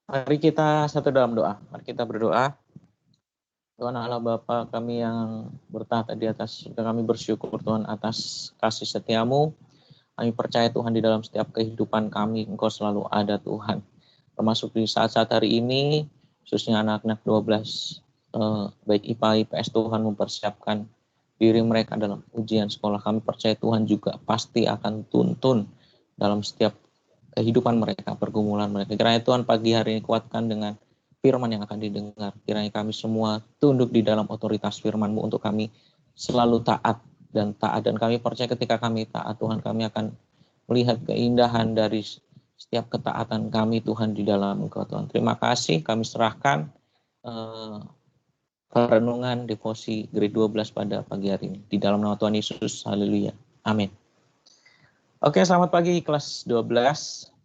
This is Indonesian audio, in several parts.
Mari kita satu dalam doa. Mari kita berdoa. Tuhan Allah Bapa kami yang bertahta di atas, kami bersyukur Tuhan atas kasih setiamu. Kami percaya Tuhan di dalam setiap kehidupan kami, Engkau selalu ada Tuhan. Termasuk di saat-saat hari ini, khususnya anak-anak 12, baik IPA, IPS, Tuhan mempersiapkan diri mereka dalam ujian sekolah. Kami percaya Tuhan juga pasti akan tuntun dalam setiap kehidupan mereka, pergumulan mereka. Kiranya Tuhan pagi hari ini kuatkan dengan firman yang akan didengar. Kiranya kami semua tunduk di dalam otoritas firman-Mu untuk kami selalu taat. Dan kami percaya ketika kami taat, Tuhan, kami akan melihat keindahan dari setiap ketaatan kami, Tuhan, di dalam Engkau, Tuhan. Terima kasih, kami serahkan perenungan devosi grade 12 pada pagi hari ini. Di dalam nama Tuhan Yesus, haleluya. Amin. Oke, selamat pagi kelas 12.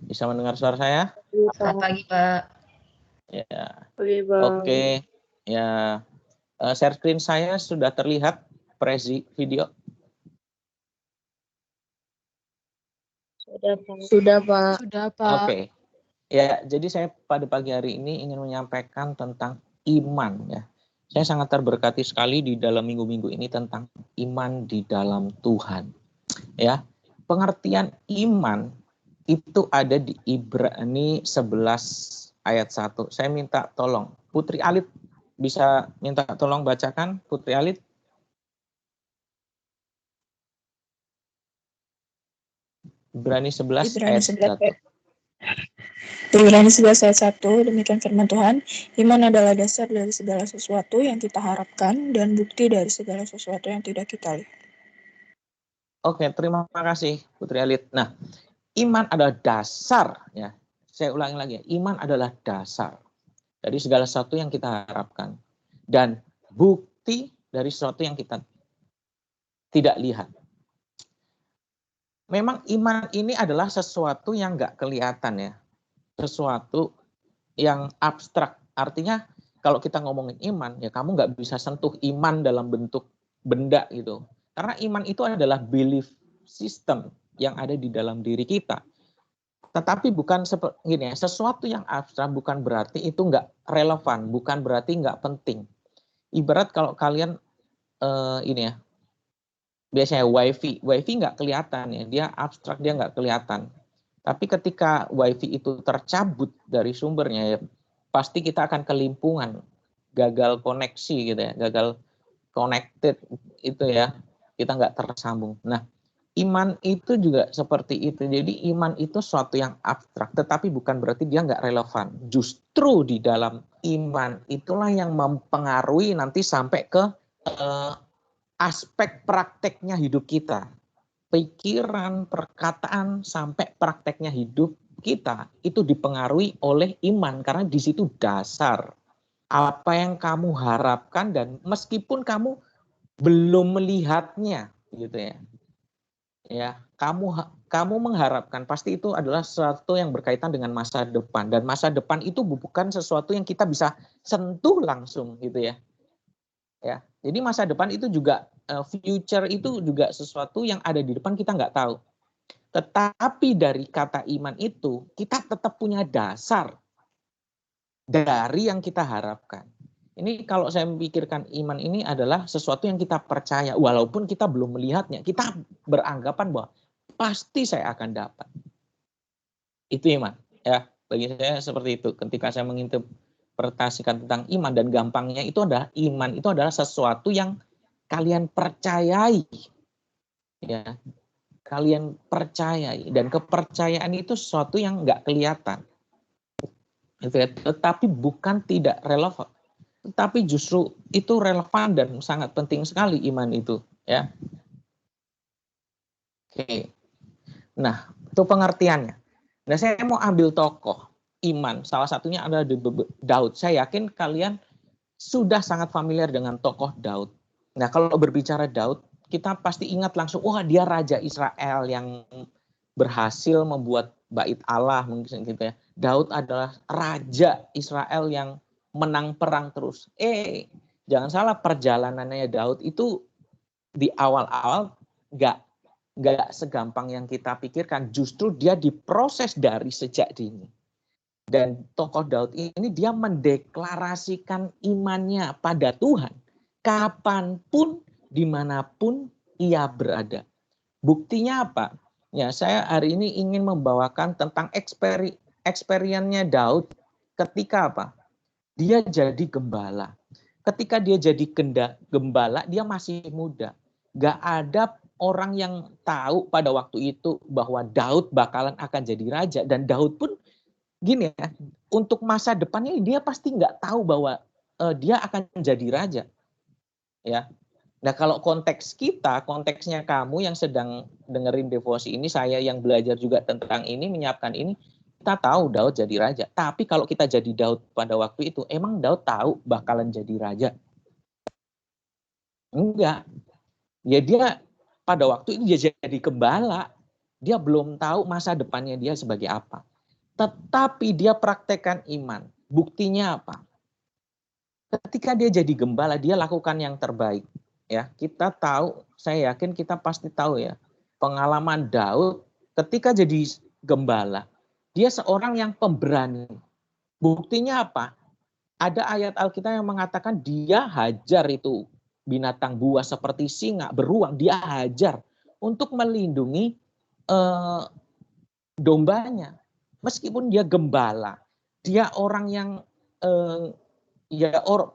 Bisa mendengar suara saya? Selamat pagi, Pak. Ya. Oke, Bang. Oke. Ya. Share screen saya sudah terlihat video. Sudah, Pak. Sudah, Pak. Oke. Ya, jadi saya pada pagi hari ini ingin menyampaikan tentang iman ya. Saya sangat terberkati sekali di dalam minggu-minggu ini tentang iman di dalam Tuhan. Ya. Pengertian iman itu ada di Ibrani 11 ayat 1. Saya minta tolong Putri Alit bisa minta tolong bacakan, Putri Alit. Ibrani 11 ayat 1. Ibrani 11 ayat 1, demikian firman Tuhan, iman adalah dasar dari segala sesuatu yang kita harapkan dan bukti dari segala sesuatu yang tidak kita lihat. Oke, terima kasih Putri Alit. Nah, iman adalah dasar ya. Saya ulangi lagi ya, iman adalah dasar dari segala sesuatu yang kita harapkan dan bukti dari sesuatu yang kita tidak lihat. Memang iman ini adalah sesuatu yang nggak kelihatan ya, sesuatu yang abstrak. Artinya kalau kita ngomongin iman, ya kamu nggak bisa sentuh iman dalam bentuk benda gitu. Karena iman itu adalah belief system yang ada di dalam diri kita. Tetapi bukan seperti gini ya, sesuatu yang abstrak bukan berarti itu nggak relevan, bukan berarti nggak penting. Ibarat kalau kalian ini ya, biasanya wifi nggak kelihatan ya, dia abstrak, dia nggak kelihatan. Tapi ketika wifi itu tercabut dari sumbernya ya, pasti kita akan kelimpungan, gagal koneksi gitu ya, gagal connected itu ya, kita nggak tersambung. Nah, iman itu juga seperti itu. Jadi iman itu suatu yang abstrak, tetapi bukan berarti dia nggak relevan. Justru di dalam iman itulah yang mempengaruhi nanti sampai ke aspek prakteknya hidup kita. Pikiran, perkataan, sampai prakteknya hidup kita itu dipengaruhi oleh iman. Karena di situ dasar apa yang kamu harapkan dan meskipun kamu belum melihatnya gitu ya. Ya, kamu mengharapkan pasti itu adalah sesuatu yang berkaitan dengan masa depan dan masa depan itu bukan sesuatu yang kita bisa sentuh langsung gitu ya. Ya, jadi masa depan itu juga future itu juga sesuatu yang ada di depan kita nggak tahu. Tetapi dari kata iman itu kita tetap punya dasar dari yang kita harapkan. Ini kalau saya memikirkan iman ini adalah sesuatu yang kita percaya walaupun kita belum melihatnya. Kita beranggapan bahwa pasti saya akan dapat. Itu iman. Ya, bagi saya seperti itu. Ketika saya menginterpretasikan tentang iman dan gampangnya itu adalah iman itu adalah sesuatu yang kalian percayai. Ya, kalian percayai dan kepercayaan itu sesuatu yang nggak kelihatan. Tetapi bukan tidak relevan. Tetapi justru itu relevan dan sangat penting sekali iman itu, ya. Oke. Nah, itu pengertiannya. Nah, saya mau ambil tokoh iman. Salah satunya adalah Daud. Saya yakin kalian sudah sangat familiar dengan tokoh Daud. Nah, kalau berbicara Daud, kita pasti ingat langsung, wah dia Raja Israel yang berhasil membuat bait Allah mungkin gitu ya. Daud adalah Raja Israel yang menang perang terus. Jangan salah, perjalanannya Daud itu di awal-awal nggak nggak segampang yang kita pikirkan. Justru dia diproses dari sejak dini. Dan tokoh Daud ini dia mendeklarasikan imannya pada Tuhan kapanpun, dimanapun ia berada. Buktinya apa? Ya, saya hari ini ingin membawakan tentang experience-nya Daud ketika apa? Dia jadi gembala. Ketika dia jadi gembala, dia masih muda. Gak ada orang yang tahu pada waktu itu bahwa Daud bakalan akan jadi raja. Dan Daud pun gini ya, untuk masa depannya dia pasti nggak tahu bahwa dia akan jadi raja. Ya. Nah, kalau konteks kita, konteksnya kamu yang sedang dengerin devosi ini, saya yang belajar juga tentang ini, menyiapkan ini, kita tahu Daud jadi raja. Tapi kalau kita jadi Daud pada waktu itu, emang Daud tahu bakalan jadi raja? Enggak. Ya dia pada waktu itu dia jadi gembala. Dia belum tahu masa depannya dia sebagai apa. Tetapi dia praktekkan iman. Buktinya apa? Ketika dia jadi gembala, dia lakukan yang terbaik. Ya, kita tahu, saya yakin kita pasti tahu ya, pengalaman Daud ketika jadi gembala, dia seorang yang pemberani. Buktinya apa? Ada ayat Alkitab yang mengatakan dia hajar itu binatang buas seperti singa beruang, dia hajar untuk melindungi dombanya. Meskipun dia gembala, dia orang yang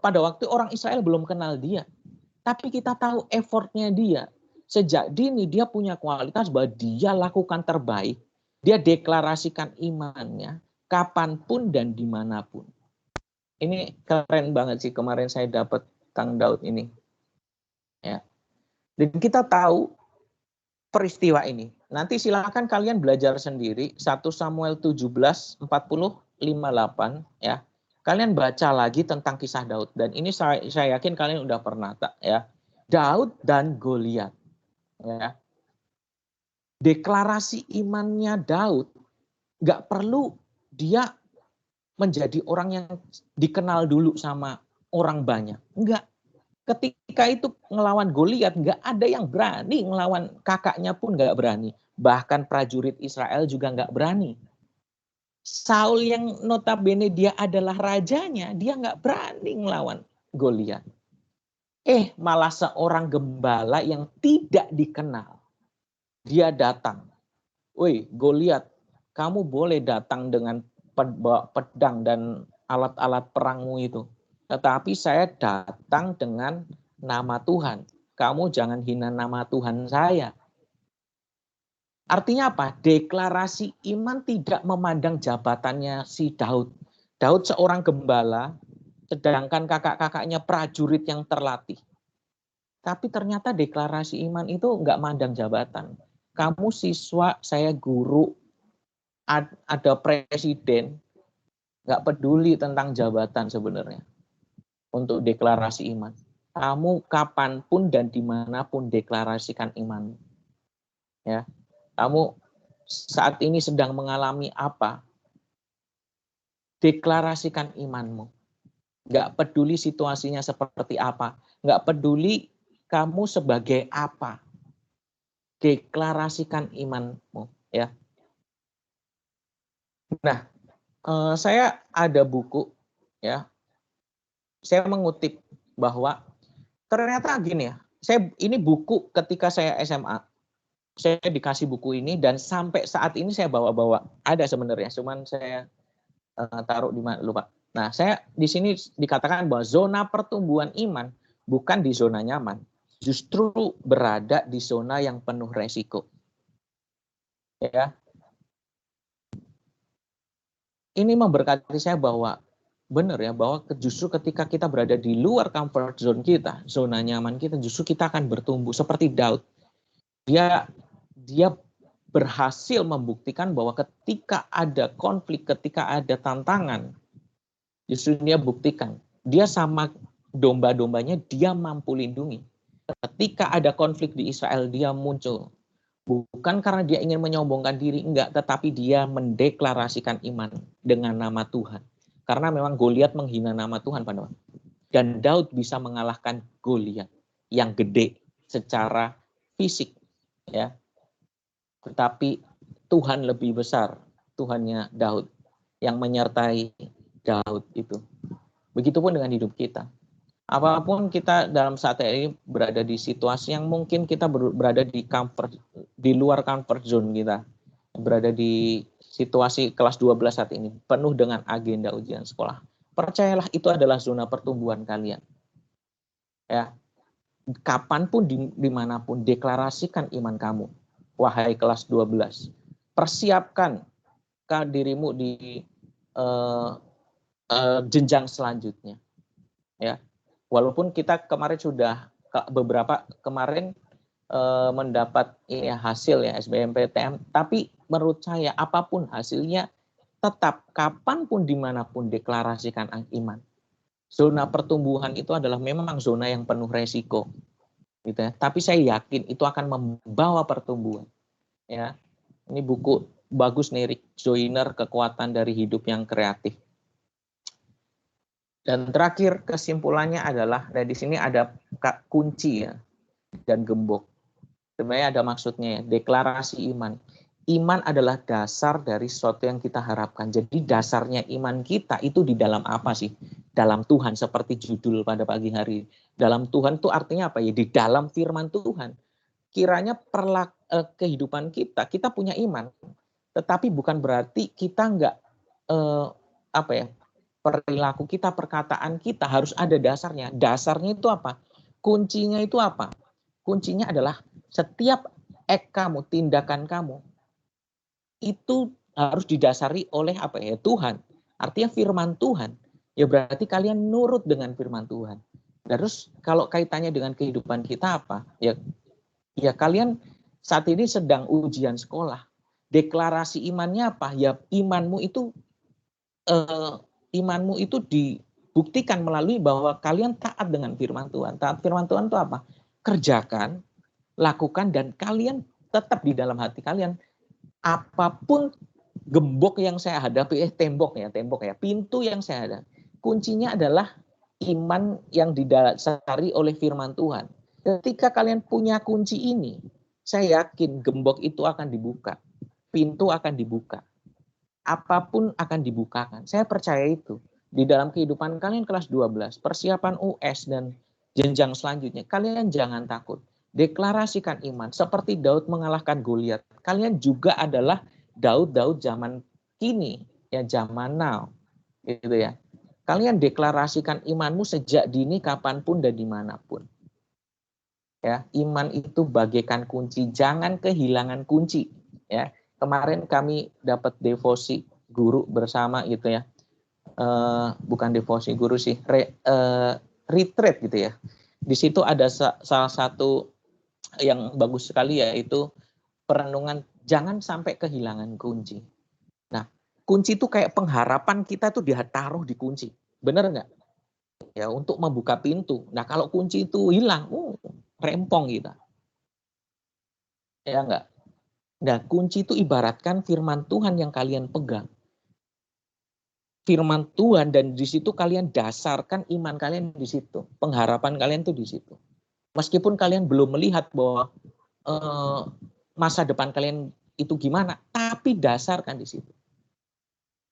pada waktu orang Israel belum kenal dia. Tapi kita tahu effortnya dia. Sejak dini dia punya kualitas bahwa dia lakukan terbaik. Dia deklarasikan imannya kapanpun dan dimanapun. Ini keren banget sih kemarin saya dapat tentang Daud ini. Ya. Dan kita tahu peristiwa ini. Nanti silakan kalian belajar sendiri 1 Samuel 17, 40, 58 ya. Kalian baca lagi tentang kisah Daud dan ini saya yakin kalian udah pernah ya. Daud dan Goliat. Ya. Deklarasi imannya Daud nggak perlu dia menjadi orang yang dikenal dulu sama orang banyak. Enggak. Ketika itu ngelawan Goliat, nggak ada yang berani ngelawan kakaknya pun nggak berani. Bahkan prajurit Israel juga nggak berani. Saul yang notabene dia adalah rajanya, dia nggak berani ngelawan Goliat. Malah seorang gembala yang tidak dikenal, dia datang. Woi, Goliat, kamu boleh datang dengan pedang dan alat-alat perangmu itu. Tetapi saya datang dengan nama Tuhan. Kamu jangan hina nama Tuhan saya. Artinya apa? Deklarasi iman tidak memandang jabatannya si Daud. Daud seorang gembala, sedangkan kakak-kakaknya prajurit yang terlatih. Tapi ternyata deklarasi iman itu nggak mandang jabatan. Kamu siswa, saya guru, ada presiden, nggak peduli tentang jabatan sebenarnya. Untuk deklarasi iman. Kamu kapanpun dan dimanapun deklarasikan iman. Ya, kamu saat ini sedang mengalami apa? Deklarasikan imanmu. Nggak peduli situasinya seperti apa. Nggak peduli kamu sebagai apa. Deklarasikan imanmu. Ya. Nah, saya ada buku. Ya, saya mengutip bahwa ternyata gini ya. Ini buku ketika saya SMA. Saya dikasih buku ini dan sampai saat ini saya bawa-bawa. Ada sebenarnya, cuman saya taruh di mana lupa. Nah, saya di sini dikatakan bahwa zona pertumbuhan iman bukan di zona nyaman, justru berada di zona yang penuh resiko. Ya. Ini memberkati saya bahwa benar ya, bahwa justru ketika kita berada di luar comfort zone kita, zona nyaman kita, justru kita akan bertumbuh seperti Daud. Dia berhasil membuktikan bahwa ketika ada konflik, ketika ada tantangan, justru dia buktikan. Dia sama domba-dombanya, dia mampu lindungi. Ketika ada konflik di Israel, dia muncul. Bukan karena dia ingin menyombongkan diri, enggak, tetapi dia mendeklarasikan iman dengan nama Tuhan. Karena memang Goliat menghina nama Tuhan pada waktu. Dan Daud bisa mengalahkan Goliat yang gede secara fisik, ya. Tetapi Tuhan lebih besar, Tuhannya Daud, yang menyertai Daud itu. Begitupun dengan hidup kita. Apapun kita dalam saat ini berada di situasi yang mungkin kita berada di luar comfort zone kita, berada di situasi kelas 12 saat ini, penuh dengan agenda ujian sekolah. Percayalah itu adalah zona pertumbuhan kalian. Ya, kapanpun dimanapun deklarasikan iman kamu, wahai kelas 12. Persiapkan dirimu di jenjang selanjutnya. Ya, walaupun kita kemarin sudah mendapat hasil ya SBMPTN, tapi menurut saya apapun hasilnya tetap kapanpun dimanapun deklarasikan iman. Zona pertumbuhan itu adalah memang zona yang penuh resiko, gitu ya. Tapi saya yakin itu akan membawa pertumbuhan. Ya, ini buku bagus nih, Rick Joyner, Kekuatan dari Hidup yang Kreatif. Dan terakhir kesimpulannya adalah, di sini ada kunci ya dan gembok. Sebenarnya ada maksudnya ya, deklarasi iman. Iman adalah dasar dari sesuatu yang kita harapkan. Jadi dasarnya iman kita itu di dalam apa sih? Dalam Tuhan, seperti judul pada pagi hari. Dalam Tuhan itu artinya apa ya? Di dalam firman Tuhan. Kiranya kehidupan kita punya iman. Tetapi bukan berarti kita enggak perilaku kita, perkataan kita harus ada dasarnya. Dasarnya itu apa? Kuncinya itu apa? Kuncinya adalah setiap kamu, tindakan kamu itu harus didasari oleh apa ya? Tuhan. Artinya firman Tuhan. Ya berarti kalian nurut dengan firman Tuhan. Terus kalau kaitannya dengan kehidupan kita apa? Ya kalian saat ini sedang ujian sekolah. Deklarasi imannya apa? Ya imanmu itu dibuktikan melalui bahwa kalian taat dengan firman Tuhan. Taat firman Tuhan itu apa? Kerjakan, lakukan, dan kalian tetap di dalam hati kalian. Apapun gembok yang saya hadapi, tembok ya, pintu yang saya hadapi, kuncinya adalah iman yang didasari oleh firman Tuhan. Ketika kalian punya kunci ini, saya yakin gembok itu akan dibuka, pintu akan dibuka, apapun akan dibukakan. Saya percaya itu. Di dalam kehidupan kalian kelas 12, persiapan US dan jenjang selanjutnya, kalian jangan takut. Deklarasikan iman seperti Daud mengalahkan Goliat. Kalian juga adalah Daud zaman kini, ya zaman now, gitu ya. Kalian deklarasikan imanmu sejak dini, kapanpun dan dimanapun. Ya, iman itu bagaikan kunci. Jangan kehilangan kunci. Ya, kemarin kami dapat devosi guru bersama gitu ya. Bukan devosi guru sih, retreat gitu ya. Di situ ada salah satu yang bagus sekali, yaitu perenungan jangan sampai kehilangan kunci. Nah, kunci itu kayak pengharapan kita tuh ditaruh di kunci. Bener nggak? Ya, untuk membuka pintu. Nah, kalau kunci itu hilang, rempong kita. Ya nggak? Nah, kunci itu ibaratkan firman Tuhan yang kalian pegang. Firman Tuhan, dan di situ kalian dasarkan iman kalian di situ. Pengharapan kalian tuh di situ. Meskipun kalian belum melihat bahwa masa depan kalian itu gimana, tapi dasarkan di situ.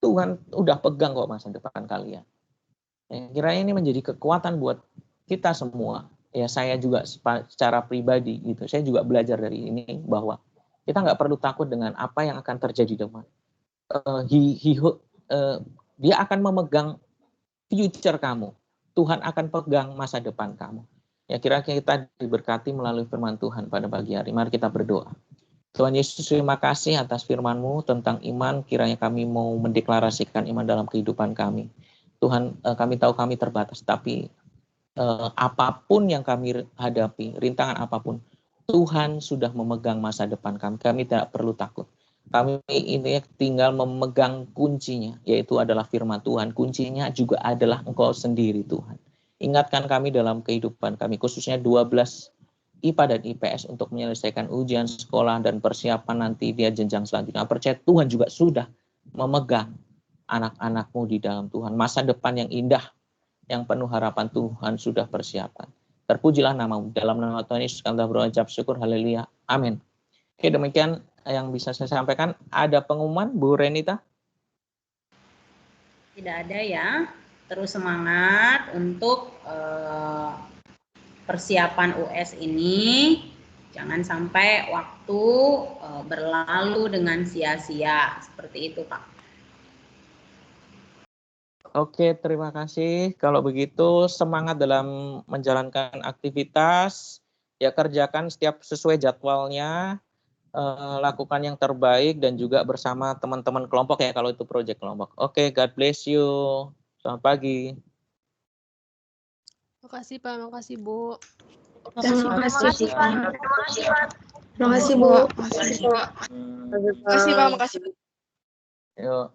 Tuhan udah pegang kok masa depan kalian. Kiranya ini menjadi kekuatan buat kita semua. Ya, saya juga secara pribadi gitu. Saya juga belajar dari ini bahwa kita nggak perlu takut dengan apa yang akan terjadi depan. Dia akan memegang future kamu. Tuhan akan pegang masa depan kamu. Ya, kira-kira kita diberkati melalui firman Tuhan pada pagi hari. Mari kita berdoa. Tuhan Yesus, terima kasih atas firman-Mu tentang iman. Kiranya kami mau mendeklarasikan iman dalam kehidupan kami. Tuhan, kami tahu kami terbatas, tapi apapun yang kami hadapi, rintangan apapun, Tuhan sudah memegang masa depan kami. Kami tidak perlu takut. Kami ini tinggal memegang kuncinya, yaitu adalah firman Tuhan. Kuncinya juga adalah Engkau sendiri, Tuhan. Ingatkan kami dalam kehidupan kami, khususnya 12 IPA dan IPS untuk menyelesaikan ujian sekolah dan persiapan nanti dia jenjang selanjutnya. Percaya Tuhan juga sudah memegang anak-anak-Mu di dalam Tuhan. Masa depan yang indah, yang penuh harapan Tuhan sudah persiapkan. Terpujilah nama-Mu. Dalam nama Tuhan Yesus kami berdoa, syukur, haleluya, amin. Oke, demikian yang bisa saya sampaikan. Ada pengumuman, Bu Renita? Tidak ada ya. Terus semangat untuk persiapan US ini. Jangan sampai waktu berlalu dengan sia-sia. Seperti itu, Pak. Oke, terima kasih. Kalau begitu, semangat dalam menjalankan aktivitas. Ya, kerjakan setiap sesuai jadwalnya. Lakukan yang terbaik dan juga bersama teman-teman kelompok ya kalau itu proyek kelompok. Oke, God bless you. Selamat pagi. Makasih Pak, makasih Bu. Terima kasih, Pak. Terima kasih Bu. Makasih, Pak. Hmm, Makasih Pak, makasih. yuk.